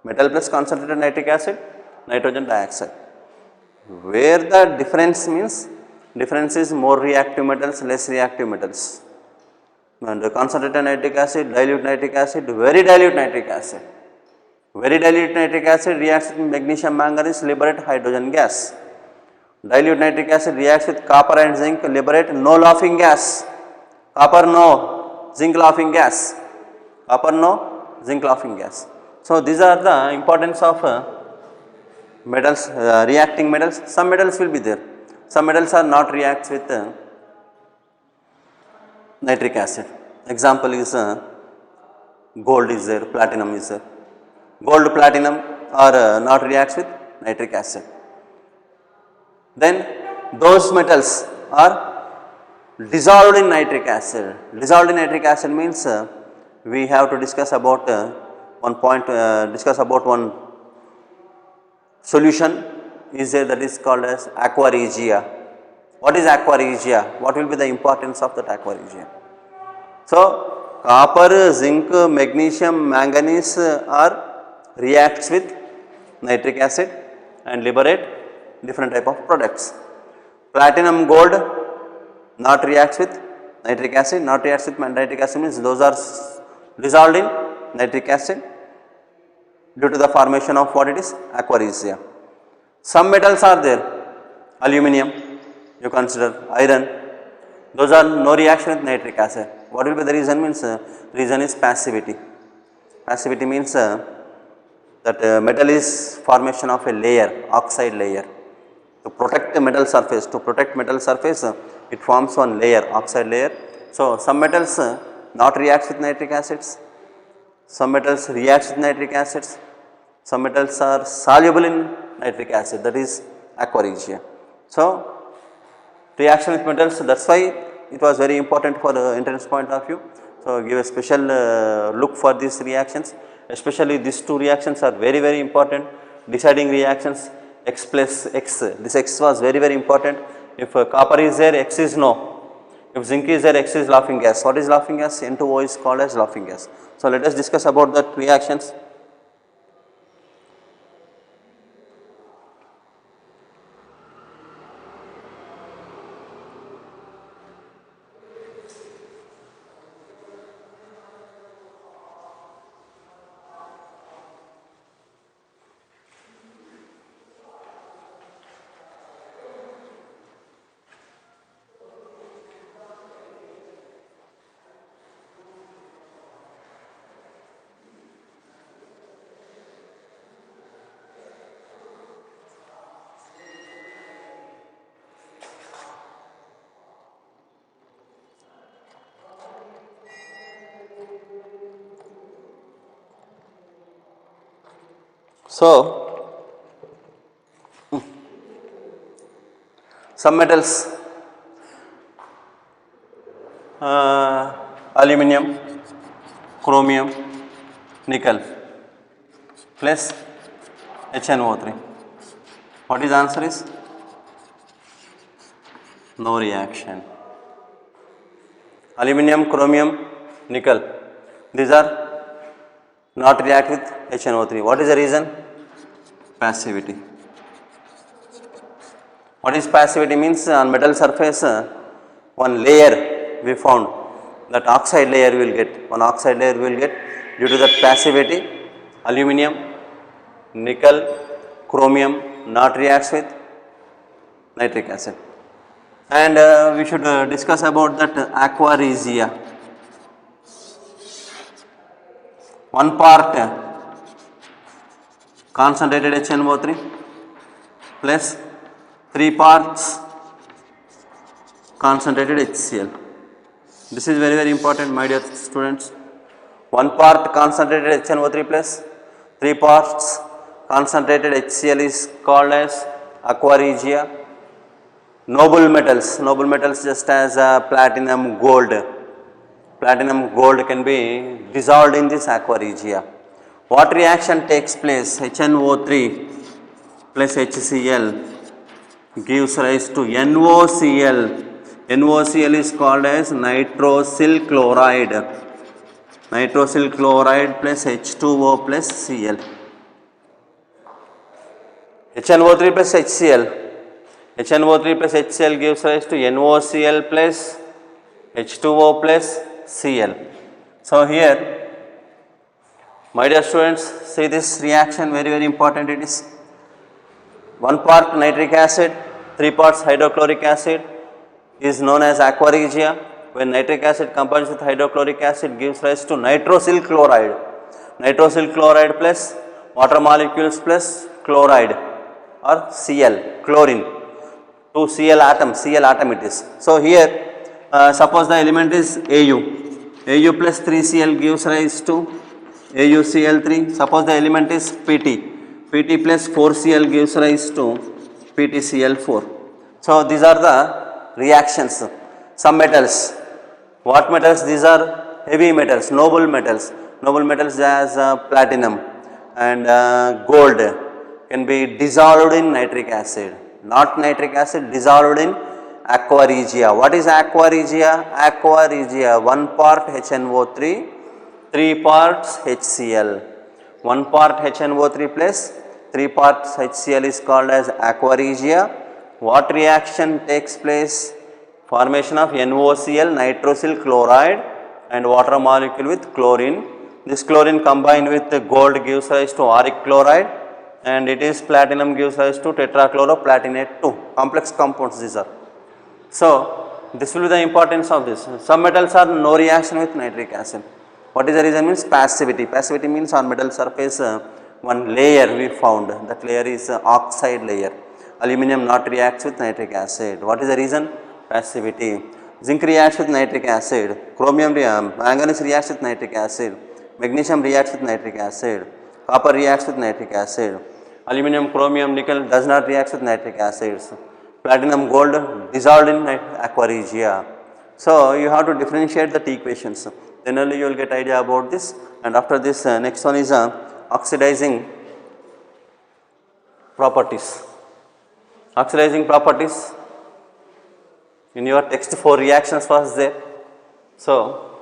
Metal plus concentrated nitric acid, nitrogen dioxide. Where the difference means, difference is more reactive metals, less reactive metals. And concentrated nitric acid, dilute nitric acid, very dilute nitric acid. Very dilute nitric acid reacts with magnesium manganese, liberate hydrogen gas. Dilute nitric acid reacts with copper and zinc, liberate no laughing gas. Copper no, zinc laughing gas. Copper no, zinc laughing gas. So, these are the importance of metals, reacting metals. Some metals will be there. Some metals are not reacts with nitric acid. Example is gold is there, platinum is there. Gold, platinum are not reacts with nitric acid. Then those metals are dissolved in nitric acid. Dissolved in nitric acid means we have to discuss about one point, discuss about one solution is there, that is called as aqua regia. What is aqua regia? What will be the importance of that aqua regia? So, copper, zinc, magnesium, manganese are reacts with nitric acid and liberate different type of products. Platinum, gold not reacts with nitric acid, not reacts with nitric acid means those are dissolved in nitric acid due to the formation of what it is, aqua regia. Some metals are there, aluminum, you consider iron, those are no reaction with nitric acid. What will be the reason means, reason is passivity. Passivity means that metal is formation of a layer, oxide layer. To protect the metal surface, it forms one layer, oxide layer. So, some metals not reacts with nitric acids, some metals reacts with nitric acids, some metals are soluble in nitric acid, that is aqua regia. So, reaction with metals, that is why it was very important for entrance point of view. So, give a special look for these reactions, especially these two reactions are very important, deciding reactions X plus X, this X was very important. If copper is there, X is no. If zinc is there, X is laughing gas. What is laughing gas? N2O is called as laughing gas. So, let us discuss about that reactions. So, some metals, aluminum, chromium, nickel plus HNO3. What is answer is? No reaction. Aluminum, chromium, nickel, these are not react with HNO3. What is the reason? Passivity. What is passivity means? On metal surface one layer we found, that oxide layer will get, one oxide layer will get, due to that passivity, aluminum, nickel, chromium not reacts with nitric acid. And we should discuss about that aqua regia. One part concentrated HNO3 plus 3 parts concentrated HCl. This is very important, my dear students. 1 part concentrated HNO3 plus 3 parts concentrated HCl is called as aqua regia. Noble metals just as platinum, gold. Platinum, gold can be dissolved in this aqua regia. What reaction takes place? HNO3 plus HCl gives rise to NOCl. NOCl is called as nitrosyl chloride. Nitrosyl chloride plus H2O plus Cl. HNO3 plus HCl. HNO3 plus HCl gives rise to NOCl plus H2O plus Cl. So here, my dear students, see this reaction, very important it is. 1 part nitric acid, 3 parts hydrochloric acid is known as aqua regia. When nitric acid combines with hydrochloric acid gives rise to nitrosyl chloride. Nitrosyl chloride plus water molecules plus chloride or Cl, chlorine. 2 Cl atom it is. So here suppose the element is Au. Au plus 3Cl gives rise to AuCl3. Suppose the element is Pt. Pt plus 4Cl gives rise to PtCl4. So these are the reactions. Some metals. What metals? These are heavy metals, noble metals. Noble metals as platinum and gold can be dissolved in nitric acid. Not nitric acid, dissolved in aqua regia. What is aqua regia? Aqua regia, 1 part HNO3, 3 parts HCl. 1 part HNO3 plus 3 parts HCl is called as aqua regia. What reaction takes place? Formation of NOCl, nitrosyl chloride and water molecule with chlorine. This chlorine combined with the gold gives rise to auric chloride, and it is platinum gives rise to tetrachloroplatinate 2. Complex compounds these are. So this will be the importance of this. Some metals are no reaction with nitric acid. What is the reason? Means passivity. Passivity means on metal surface one layer we found. That layer is oxide layer. Aluminum not reacts with nitric acid. What is the reason? Passivity. Zinc reacts with nitric acid. Manganese reacts with nitric acid. Magnesium reacts with nitric acid. Copper reacts with nitric acid. Aluminum, chromium, nickel does not react with nitric acids. Platinum, gold dissolved in aqua regia. So you have to differentiate the T equations. Then only you will get idea about this. And after this, next one is oxidizing properties. Oxidizing properties. In your text 4 reactions was there. So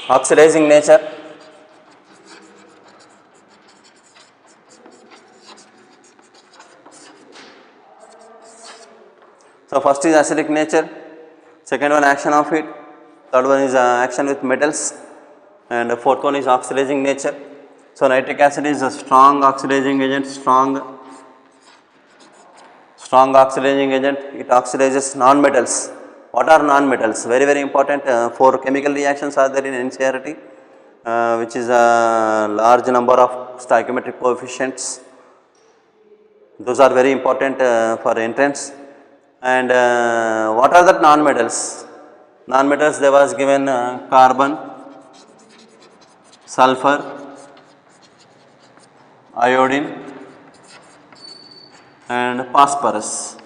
oxidizing nature. So first is acidic nature, second one action of it, third one is action with metals, and fourth one is oxidizing nature. So nitric acid is a strong oxidizing agent, strong oxidizing agent. It oxidizes non-metals. What are non-metals? Very important. 4 chemical reactions are there in NCERT, which is a large number of stoichiometric coefficients. Those are very important for entrance. And what are the non-metals? Non-metals, there was given carbon, sulfur, iodine and phosphorus.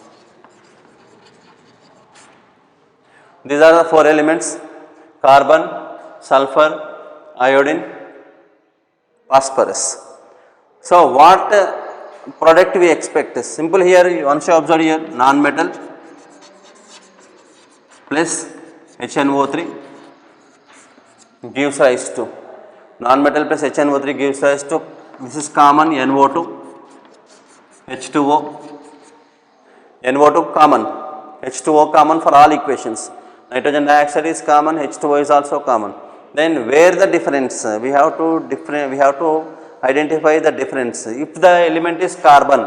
These are the 4 elements: carbon, sulfur, iodine, phosphorus. So what product we expect? Simple here, once you observe here, non-metal plus HNO3 gives rise to, non-metal plus HNO3 gives rise to This is common NO2, H2O, NO2 common, H2O common for all equations. Nitrogen dioxide is common, H2O is also common. Then where the difference? We have to identify the difference. If the element is carbon,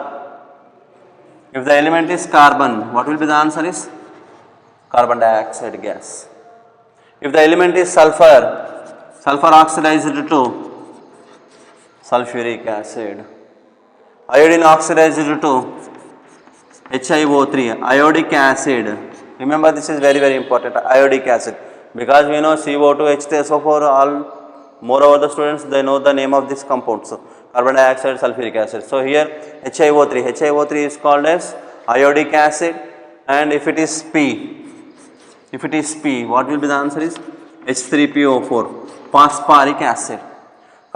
what will be the answer is? Carbon dioxide gas. If the element is sulfur, sulfur oxidized to sulfuric acid. Iodine oxidized to HiO3, iodic acid. Remember, this is very, very important, iodic acid. Because we know CO2, H2SO4, all, moreover the students, they know the name of this compound. So, carbon dioxide, sulfuric acid. So, here HiO3 is called as iodic acid, and if it is P, what will be the answer is? H3PO4, phosphoric acid.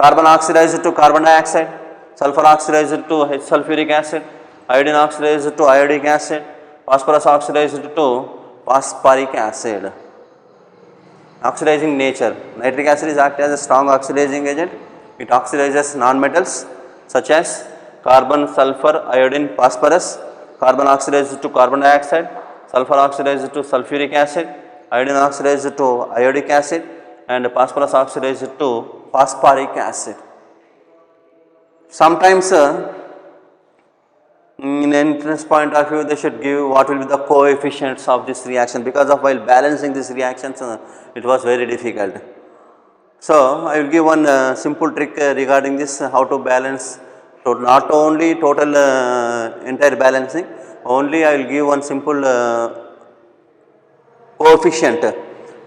Carbon oxidized to carbon dioxide, sulfur oxidized to sulfuric acid, iodine oxidized to iodic acid, phosphorus oxidized to phosphoric acid. Oxidizing nature. Nitric acid is act as a strong oxidizing agent. It oxidizes non-metals such as carbon, sulfur, iodine, phosphorus. Carbon oxidized to carbon dioxide, sulfur oxidized to sulfuric acid, iodine oxidized to iodic acid, and phosphorus oxidized to phosphoric acid. Sometimes in entrance point of view, they should give what will be the coefficients of this reaction, because of while balancing these reactions it was very difficult. So, I will give one simple trick regarding this, how to balance, so not only total entire balancing, only I will give one simple coefficient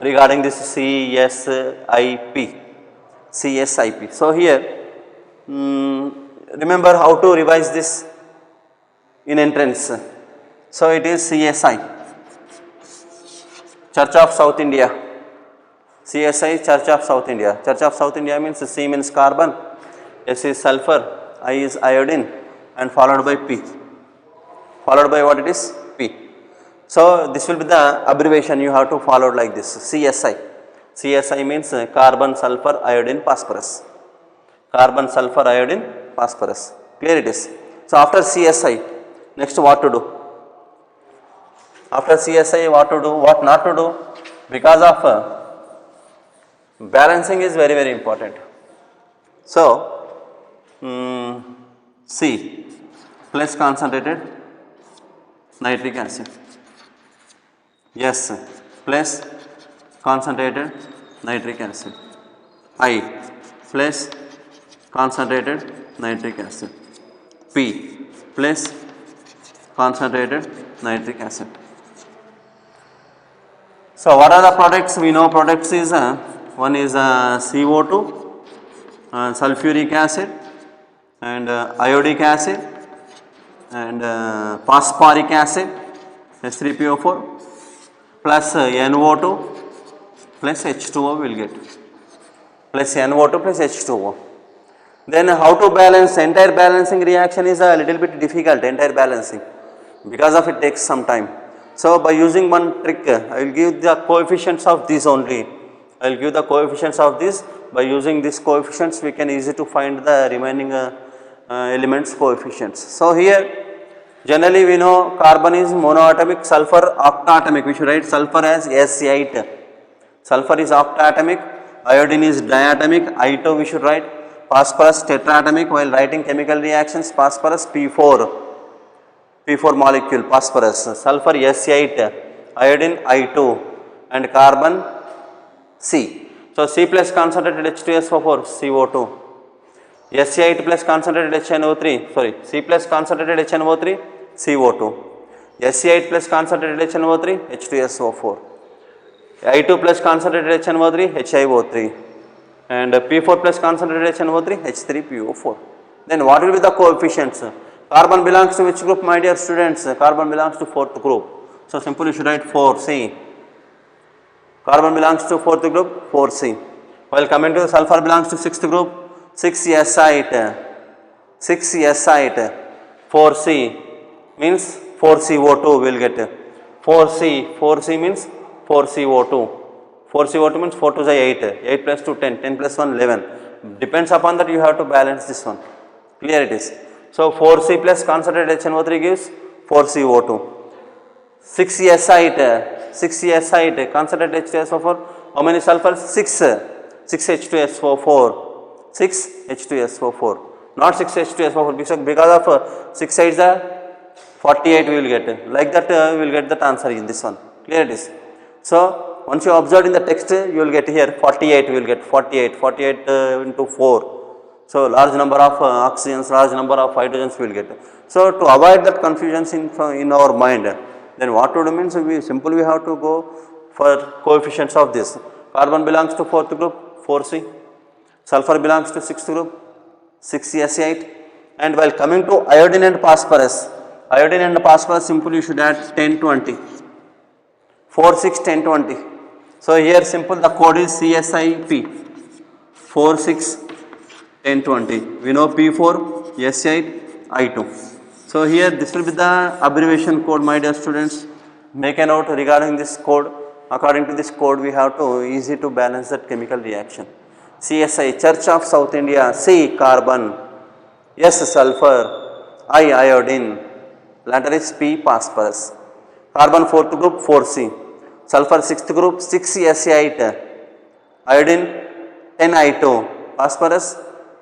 regarding this CSIP. So, here remember how to revise this in entrance. So, it is CSI, Church of South India. CSI, Church of South India. Church of South India means C means carbon, S is sulfur, I is iodine, and followed by P. Followed by what it is? P. So, this will be the abbreviation you have to follow like this, CSI. CSI means carbon, sulfur, iodine, phosphorus. Carbon, sulfur, iodine, phosphorus. Clear it is. So, after CSI, next what to do? After CSI, what to do, what not to do? Because of balancing is very, very important. So, C plus concentrated nitric acid, S plus concentrated nitric acid, I plus concentrated nitric acid, P plus concentrated nitric acid. So, what are the products? We know products is one is CO2, sulfuric acid, and iodic acid, and phosphoric acid, H3PO4, plus NO2 plus H2O will get, plus NO2 plus H2O. Then how to balance? Entire balancing reaction is a little bit difficult, entire balancing, because of it takes some time. So, by using one trick, I will give the coefficients of these only. I will give the coefficients of this. By using these coefficients, we can easily to find the remaining elements coefficients. So, here generally we know carbon is monoatomic, sulfur octatomic. We should write sulfur as S8. Sulfur is octatomic, iodine is diatomic, I2 we should write. Phosphorus tetraatomic. While writing chemical reactions, phosphorus P4 molecule phosphorus, sulfur S8, iodine I2, and carbon C. So, C plus concentrated H2SO4 CO2, S8 plus concentrated HNO3, sorry, C plus concentrated HNO3 CO2, S8 plus concentrated HNO3 H2SO4, I2 plus concentrated HNO3 HiO3, and P4 plus concentrated HNO3 H3PO4. Then what will be the coefficients? Carbon belongs to which group, my dear students? Carbon belongs to fourth group. So, simply you should write 4C. Carbon belongs to fourth group, 4C. While coming to sulfur belongs to sixth group, 6S8, 4C means 4CO2 will get. 4C means 4CO2. 4CO2 means 4 to the 8, 8 plus 2 10, 10 plus 1 11. Depends upon that you have to balance this one. Clear it is. So 4C plus concentrated HNO3 gives 4CO2. 6S8 concentrated H2SO4. How many sulfurs? 6. 6H2SO4. 6H2SO4. Not 6H2SO4 because of 6 8s are 48 we will get. Like that we will get that answer in this one. Clear it is. So once you observe in the text you will get here 48 we will get 48 into 4. So large number of oxygens, large number of hydrogens we will get. So to avoid that confusions in our mind, then what to do means we simply have to go for coefficients of this. Carbon belongs to 4th group 4C, sulfur belongs to 6th group 6S8, and while coming to iodine and phosphorus simply you should add 10 20, 4 6 10 20. So here simple the code is CSIP 4 6 10 20. We know P4 S8 I2. So here this will be the abbreviation code, my dear students. Make a note regarding this code. According to this code we have to easy to balance that chemical reaction. CSI Church of South India, C carbon, S sulfur, I iodine, latter is P phosphorus. Carbon 4th group 4C, sulfur 6th group 6S8, iodine 10 I2, phosphorus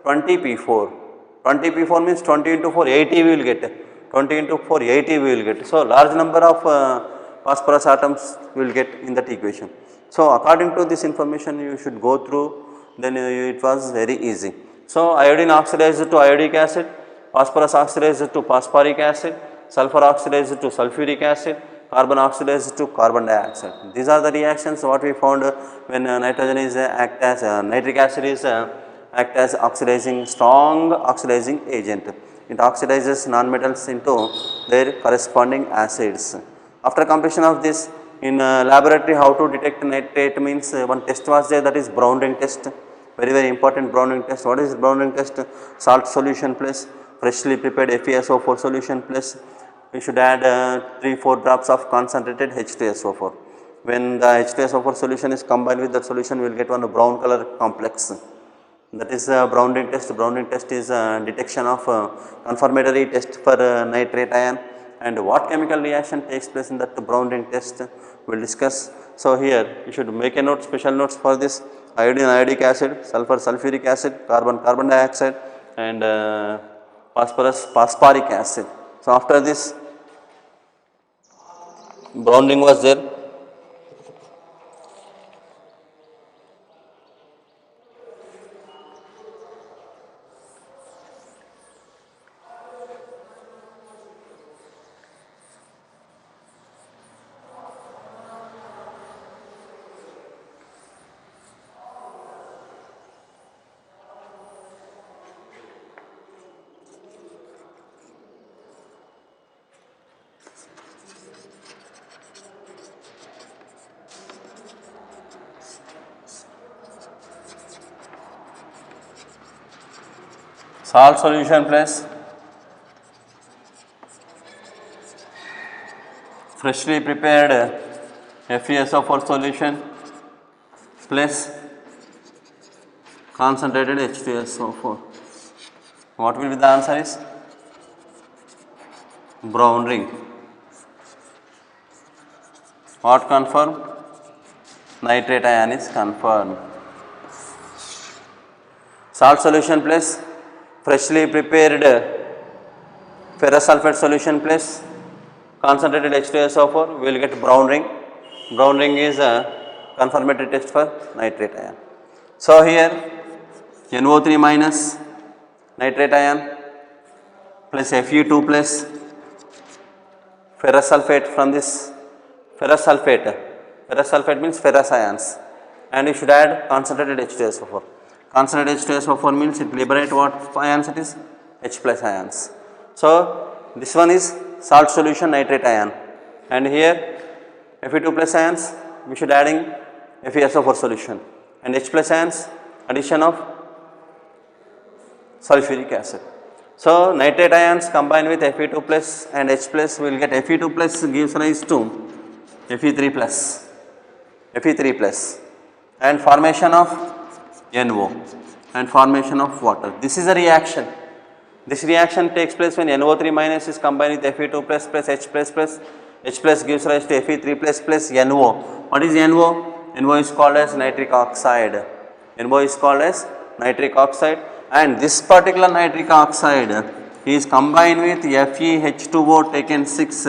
20 P4. 20 P4 means 20 into 4 80 we will get. 20 into 4 80 we will get. So large number of phosphorus atoms we will get in that equation. So according to this information you should go through, then it was very easy. So iodine oxidized to iodic acid, phosphorus oxidized to phosphoric acid, sulfur oxidized to sulfuric acid, carbon oxidized to carbon dioxide. These are the reactions what we found when nitrogen is act as nitric acid is act as strong oxidizing agent. It oxidizes nonmetals into their corresponding acids. After completion of this, in laboratory how to detect nitrate means one test was there, that is Brown-Ring test. Very important Brown-Ring test. What is Brown-Ring test? Salt solution plus freshly prepared FeSO4 solution plus we should add 3-4 drops of concentrated H2SO4. When the H2SO4 solution is combined with that solution we will get one brown color complex. That is Brown-Ring test. Brown-Ring test is detection of confirmatory test for nitrate ion, and what chemical reaction takes place in that Brown-Ring test we will discuss. So here you should make a note, special notes for this: iodine iodic acid, sulfur sulfuric acid, carbon carbon dioxide, and phosphorus phosphoric acid. So after this Brown-Ring was there. Salt solution plus freshly prepared FeSO4 solution plus concentrated H2SO4. What will be the answer is Brown-Ring. What confirmed? Nitrate ion is confirmed. Salt solution plus freshly prepared ferrous sulfate solution plus concentrated H2SO4 we will get Brown-Ring. Brown-Ring is a confirmatory test for nitrate ion. So here NO3 minus nitrate ion plus Fe2 plus ferrous sulfate. From this ferrous sulfate means ferrous ions, and you should add concentrated H2SO4. Concentrated H2SO4 means it liberate what ions it is? H plus ions. So this one is salt solution nitrate ion, and here Fe2 plus ions we should adding FeSO4 solution, and H plus ions addition of sulfuric acid. So nitrate ions combined with Fe2 plus and H plus we will get Fe2 plus gives rise to Fe3 plus and formation of NO and formation of water. This is a reaction. This reaction takes place when NO3 minus is combined with Fe2 plus H plus. H plus gives rise to Fe3 plus NO. What is NO? NO is called as nitric oxide. NO is called as nitric oxide, and this particular nitric oxide is combined with FeH2O taken 6.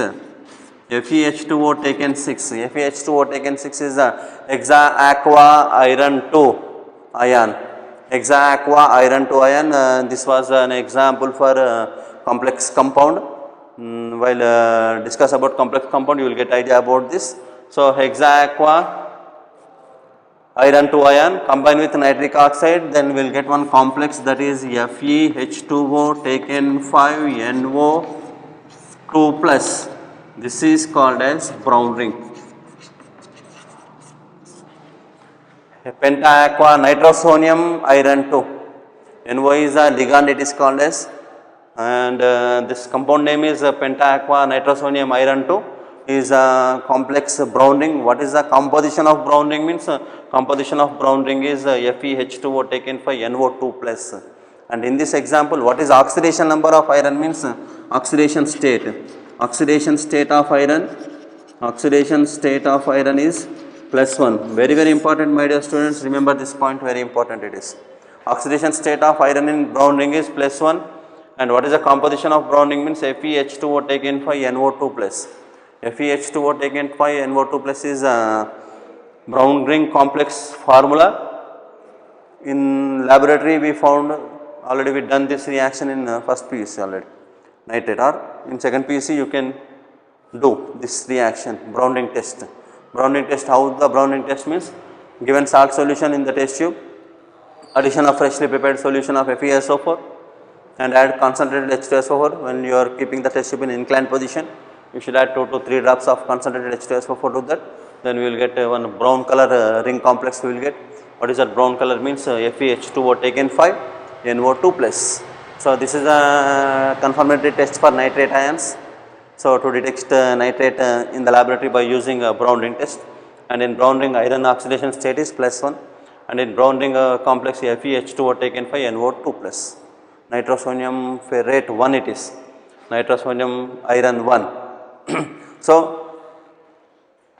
FeH2O taken 6. FeH2O taken 6 is a hexa-aqua iron 2 ion. Hexa-aqua iron 2 ion. This was an example for complex compound. While discuss about complex compound, you will get idea about this. So, hexa-aqua iron 2 ion combined with nitric oxide, then we will get one complex, that is FeH2O taken 5 NO2 plus. This is called as brown ring. Penta-aqua nitrosonium iron 2. NO is a ligand, it is called as, and this compound name is penta-aqua nitrosonium iron 2 is a complex brown ring. What is the composition of brown ring? Means composition of brown ring is FeH2O taken 5 NO2 plus. And in this example, what is oxidation number of iron? Means oxidation state. Oxidation state of iron. Oxidation state of iron is +1. Very important, my dear students. Remember this point, very important it is. Oxidation state of iron in brown ring is +1. And what is the composition of brown ring? Means FeH2O taken 5 NO2 plus. FeH2O taken 5 NO2 plus is a brown ring complex formula. In laboratory we found, already we done this reaction in first PUC already, nitrate, or in second PUC you can do this reaction, brown ring test. Brown ring test, how the brown ring test means, given salt solution in the test tube, addition of freshly prepared solution of FeSO4 and add concentrated H2SO4. When you are keeping the test tube in inclined position, you should add 2 to 3 drops of concentrated H2SO4 to that. Then we will get one brown color ring complex we will get. What is that brown color? Means FeH2O taken 5 NO2 plus. So, this is a confirmatory test for nitrate ions. So, to detect nitrate in the laboratory by using a brown ring test, and in brown ring iron oxidation state is +1, and in brown ring complex FeH2O taken 5 NO2 plus. Nitrosonium ferrate 1 it is, nitrosonium iron 1. So,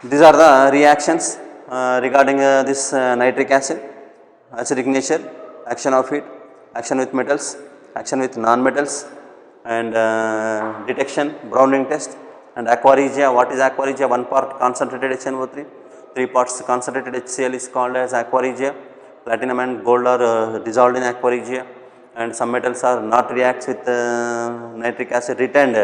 these are the reactions regarding this nitric acid, acidic nature, action of it, action with metals, action with non-metals, and detection, brown ring test, and aqua regia. What is aqua regia? 1 part concentrated HNO3, 3 parts concentrated HCl is called as aqua regia. Platinum and gold are dissolved in aqua regia, and some metals are not reacts with nitric acid, retained.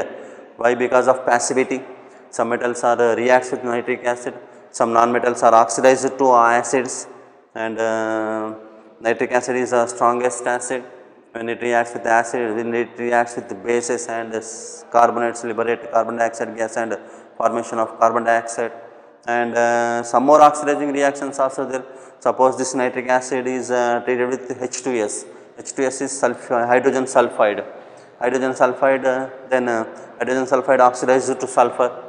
Why? Because of passivity. Some metals are reacts with nitric acid, some non-metals are oxidized to acids, and nitric acid is the strongest acid. When it reacts with acid, when it reacts with bases and carbonates, liberate carbon dioxide gas and formation of carbon dioxide, and some more oxidizing reactions also there. Suppose this nitric acid is treated with H2S. H2S is hydrogen sulfide. Hydrogen sulfide, then hydrogen sulfide oxidized to sulfur,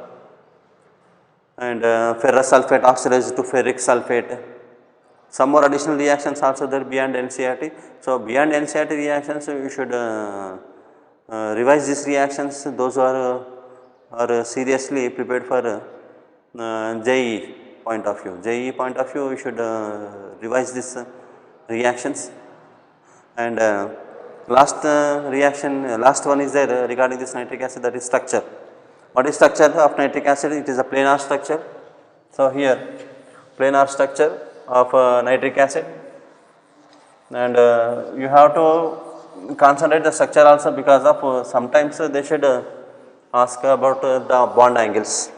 and ferrous sulfate oxidized to ferric sulfate. Some more additional reactions also there beyond NCERT. So, beyond NCERT reactions, you should revise these reactions. Those who are seriously prepared for JEE point of view. JEE point of view, you should revise these reactions. And last reaction, last one is there regarding this nitric acid, that is structure. What is structure of nitric acid? It is a planar structure. So, here planar structure of nitric acid, and you have to concentrate the structure also, because of sometimes they should ask about the bond angles.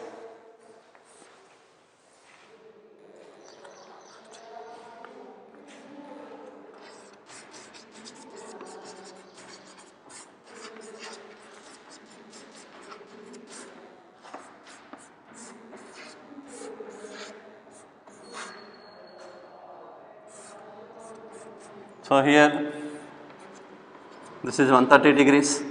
So, here this is 130 degrees.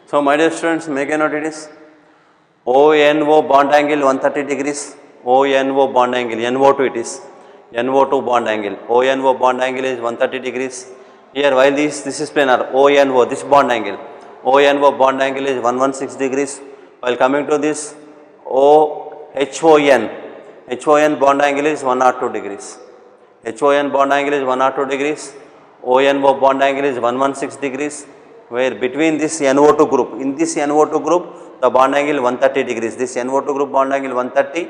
So my dear students, make a note it is ONO bond angle 130 degrees, ONO bond angle, NO2 it is, NO2 bond angle, ONO bond angle is 130 degrees. Here while this is planar, ONO, this bond angle, ONO bond angle is 116 degrees. While coming to this HON bond angle is 102 degrees. HON bond angle is 102 degrees, ONO bond angle is 116 degrees, where between this NO2 group, in this NO2 group the bond angle 130 degrees, this NO2 group bond angle 130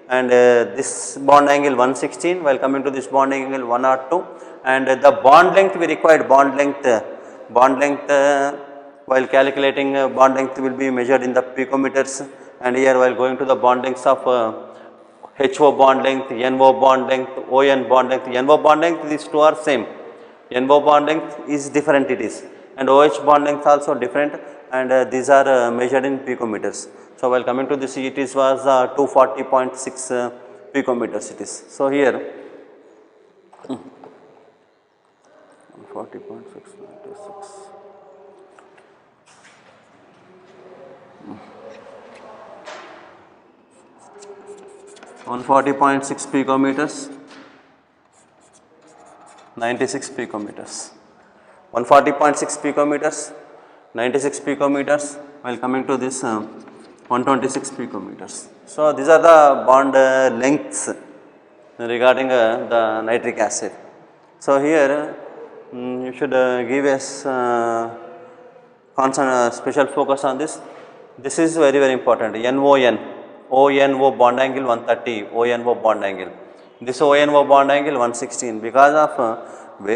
and this bond angle 116, while coming to this bond angle 102, and the bond length we required, bond length while calculating bond length will be measured in the picometers, and here while going to the bond lengths of HO bond length, NO bond length, ON bond length, NO bond length, these two are same, NO bond length is different it is, and OH bond length also different, and these are measured in picometers. So while coming to this it is was 240.6 picometers it is. So here 40.696. 140.6 picometers, 96 picometers, 140.6 picometers, 96 picometers, while coming to this 126 picometers. So these are the bond lengths regarding the nitric acid. So here you should give us special focus on this. This is very important. ONO bond angle 130, ONO bond angle. This ONO bond angle 116, because of what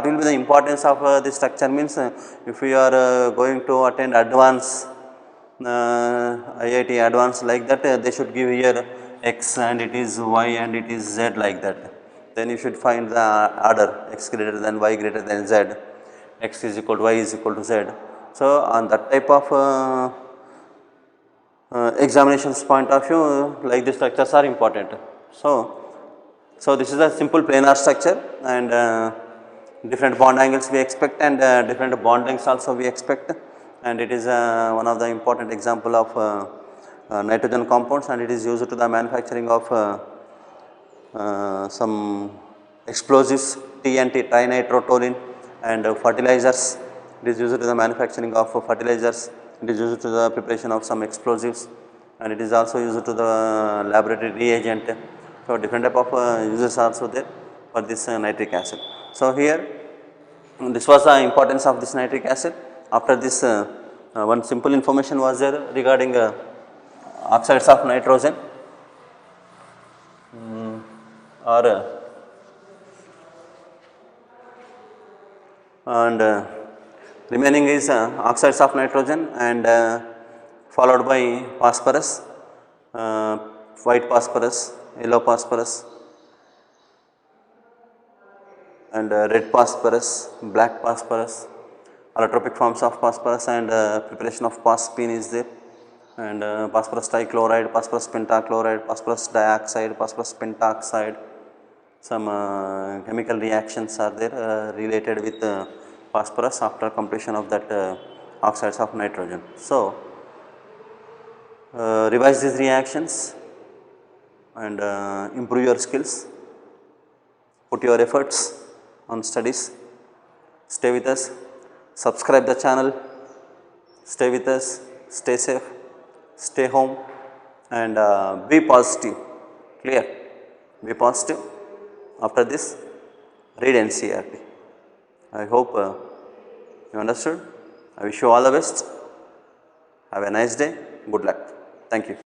will be the importance of this structure means if you are going to attend advanced IIT advanced like that, they should give here X and it is Y and it is Z like that. Then you should find the order X greater than Y greater than Z, X is equal to Y is equal to Z. So on that type of examinations point of view, like the structures are important. So this is a simple planar structure, and different bond angles we expect, and different bond lengths also we expect, and it is one of the important example of nitrogen compounds, and it is used to the manufacturing of some explosives, TNT, trinitrotoluene, and fertilizers. It is used to the manufacturing of fertilizers. It is used to the preparation of some explosives, and it is also used to the laboratory reagent. So different type of uses also there for this nitric acid. So here this was the importance of this nitric acid. After this one simple information was there regarding oxides of nitrogen and remaining is oxides of nitrogen, and followed by phosphorus, white phosphorus, yellow phosphorus, and red phosphorus, black phosphorus, allotropic forms of phosphorus, and preparation of phosphine is there, and phosphorus trichloride, phosphorus pentachloride, phosphorus dioxide, phosphorus pentoxide. Some chemical reactions are there related with phosphorus after completion of that oxides of nitrogen. So revise these reactions and improve your skills, put your efforts on studies, stay with us, subscribe the channel, stay with us, stay safe, stay home, and be positive. Clear? Be positive. After this, read NCERT. I hope you understood. I wish you all the best. Have a nice day. Good luck. Thank you.